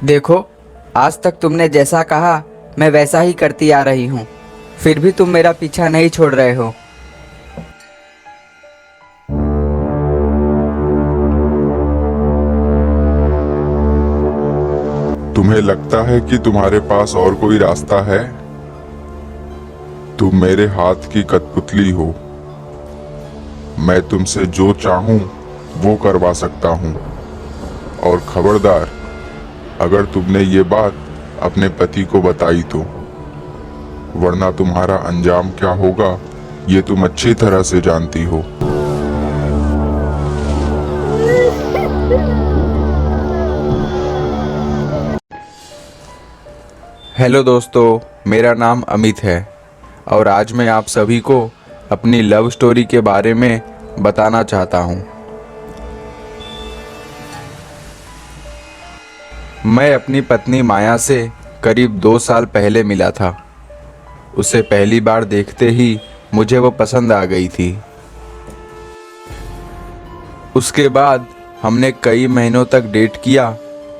देखो, आज तक तुमने जैसा कहा मैं वैसा ही करती आ रही हूँ, फिर भी तुम मेरा पीछा नहीं छोड़ रहे हो। तुम्हें लगता है कि तुम्हारे पास और कोई रास्ता है? तुम मेरे हाथ की कठपुतली हो। मैं तुमसे जो चाहूं वो करवा सकता हूं। और खबरदार, अगर तुमने ये बात अपने पति को बताई तो, वरना तुम्हारा अंजाम क्या होगा ये तुम अच्छी तरह से जानती हो। हेलो दोस्तों, मेरा नाम अमित है और आज मैं आप सभी को अपनी लव स्टोरी के बारे में बताना चाहता हूँ। मैं अपनी पत्नी माया से करीब 2 साल पहले मिला था। उसे पहली बार देखते ही मुझे वो पसंद आ गई थी। उसके बाद हमने कई महीनों तक डेट किया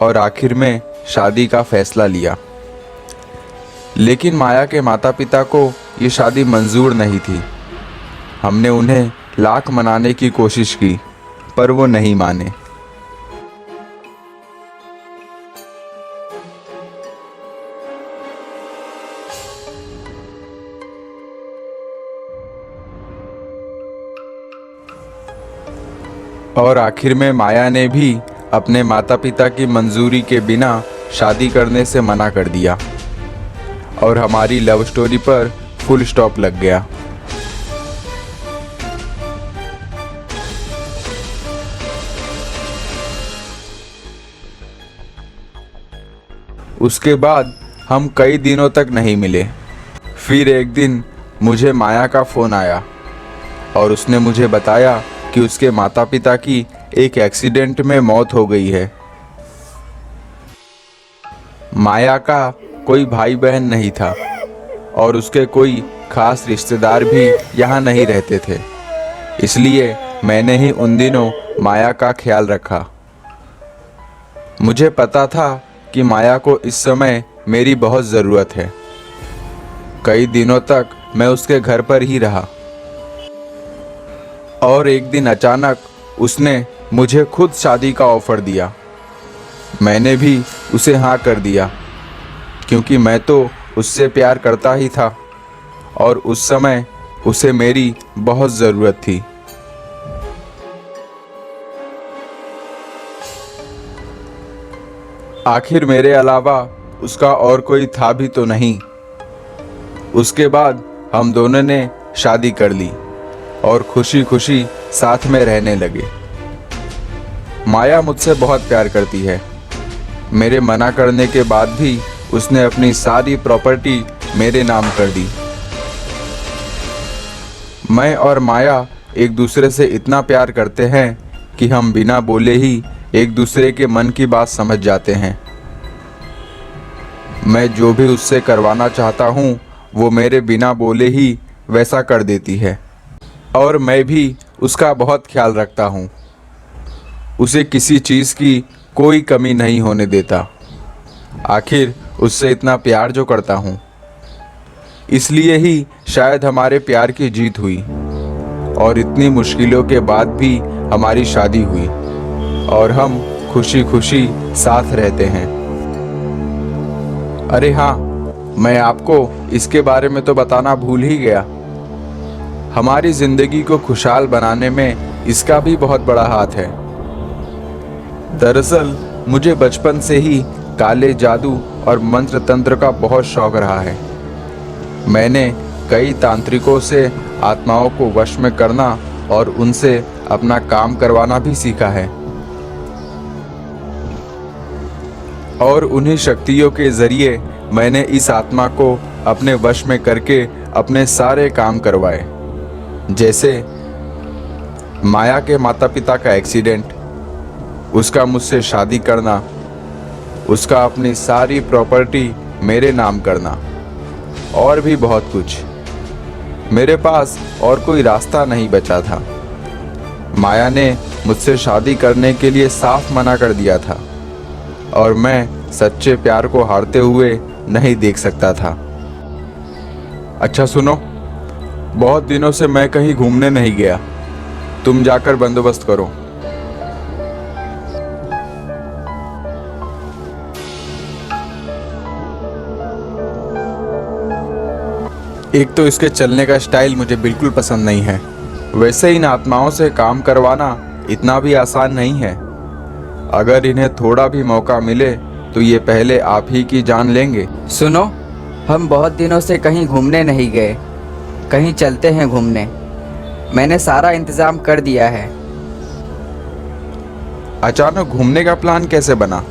और आखिर में शादी का फैसला लिया। लेकिन माया के माता पिता को ये शादी मंजूर नहीं थी। हमने उन्हें लाख मनाने की कोशिश की, पर वो नहीं माने। और आखिर में माया ने भी अपने माता पिता की मंजूरी के बिना शादी करने से मना कर दिया और हमारी लव स्टोरी पर फुल स्टॉप लग गया। उसके बाद हम कई दिनों तक नहीं मिले। फिर एक दिन मुझे माया का फ़ोन आया और उसने मुझे बताया कि उसके माता पिता की एक एक्सीडेंट में मौत हो गई है। माया का कोई भाई बहन नहीं था और उसके कोई खास रिश्तेदार भी यहाँ नहीं रहते थे, इसलिए मैंने ही उन दिनों माया का ख्याल रखा। मुझे पता था कि माया को इस समय मेरी बहुत ज़रूरत है। कई दिनों तक मैं उसके घर पर ही रहा और एक दिन अचानक उसने मुझे खुद शादी का ऑफ़र दिया। मैंने भी उसे हाँ कर दिया, क्योंकि मैं तो उससे प्यार करता ही था और उस समय उसे मेरी बहुत ज़रूरत थी। आखिर मेरे अलावा उसका और कोई था भी तो नहीं। उसके बाद हम दोनों ने शादी कर ली और खुशी खुशी साथ में रहने लगे। माया मुझसे बहुत प्यार करती है। मेरे मना करने के बाद भी उसने अपनी सारी प्रॉपर्टी मेरे नाम कर दी। मैं और माया एक दूसरे से इतना प्यार करते हैं कि हम बिना बोले ही एक दूसरे के मन की बात समझ जाते हैं। मैं जो भी उससे करवाना चाहता हूँ वो मेरे बिना बोले ही वैसा कर देती है और मैं भी उसका बहुत ख्याल रखता हूँ। उसे किसी चीज़ की कोई कमी नहीं होने देता। आखिर उससे इतना प्यार जो करता हूँ, इसलिए ही शायद हमारे प्यार की जीत हुई और इतनी मुश्किलों के बाद भी हमारी शादी हुई और हम खुशी खुशी साथ रहते हैं। अरे हाँ, मैं आपको इसके बारे में तो बताना भूल ही गया। हमारी ज़िंदगी को खुशहाल बनाने में इसका भी बहुत बड़ा हाथ है। दरअसल मुझे बचपन से ही काले जादू और मंत्र तंत्र का बहुत शौक रहा है। मैंने कई तांत्रिकों से आत्माओं को वश में करना और उनसे अपना काम करवाना भी सीखा है और उन्हीं शक्तियों के ज़रिए मैंने इस आत्मा को अपने वश में करके अपने सारे काम करवाए। जैसे माया के माता पिता का एक्सीडेंट, उसका मुझसे शादी करना, उसका अपनी सारी प्रॉपर्टी मेरे नाम करना और भी बहुत कुछ। मेरे पास और कोई रास्ता नहीं बचा था। माया ने मुझसे शादी करने के लिए साफ मना कर दिया था और मैं सच्चे प्यार को हारते हुए नहीं देख सकता था। अच्छा सुनो, बहुत दिनों से मैं कहीं घूमने नहीं गया, तुम जाकर बंदोबस्त करो। एक तो इसके चलने का स्टाइल मुझे बिल्कुल पसंद नहीं है। वैसे इन आत्माओं से काम करवाना इतना भी आसान नहीं है। अगर इन्हें थोड़ा भी मौका मिले तो ये पहले आप ही की जान लेंगे। सुनो, हम बहुत दिनों से कहीं घूमने नहीं गए, कहीं चलते हैं घूमने। मैंने सारा इंतजाम कर दिया है। अचानक घूमने का प्लान कैसे बना?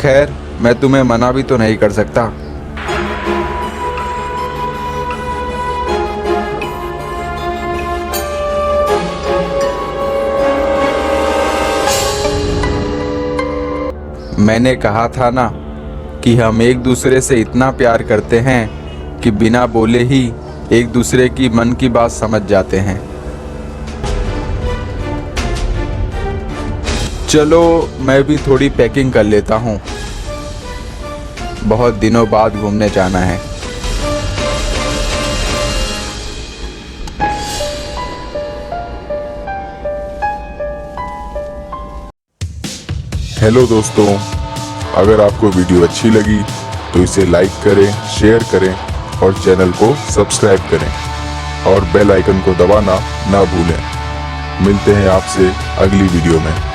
खैर, मैं तुम्हें मना भी तो नहीं कर सकता। मैंने कहा था ना कि हम एक दूसरे से इतना प्यार करते हैं कि बिना बोले ही एक दूसरे की मन की बात समझ जाते हैं। चलो मैं भी थोड़ी पैकिंग कर लेता हूँ, बहुत दिनों बाद घूमने जाना है। हेलो दोस्तों, अगर आपको वीडियो अच्छी लगी तो इसे लाइक करें, शेयर करें और चैनल को सब्सक्राइब करें और बेल आइकन को दबाना ना भूलें। मिलते हैं आपसे अगली वीडियो में।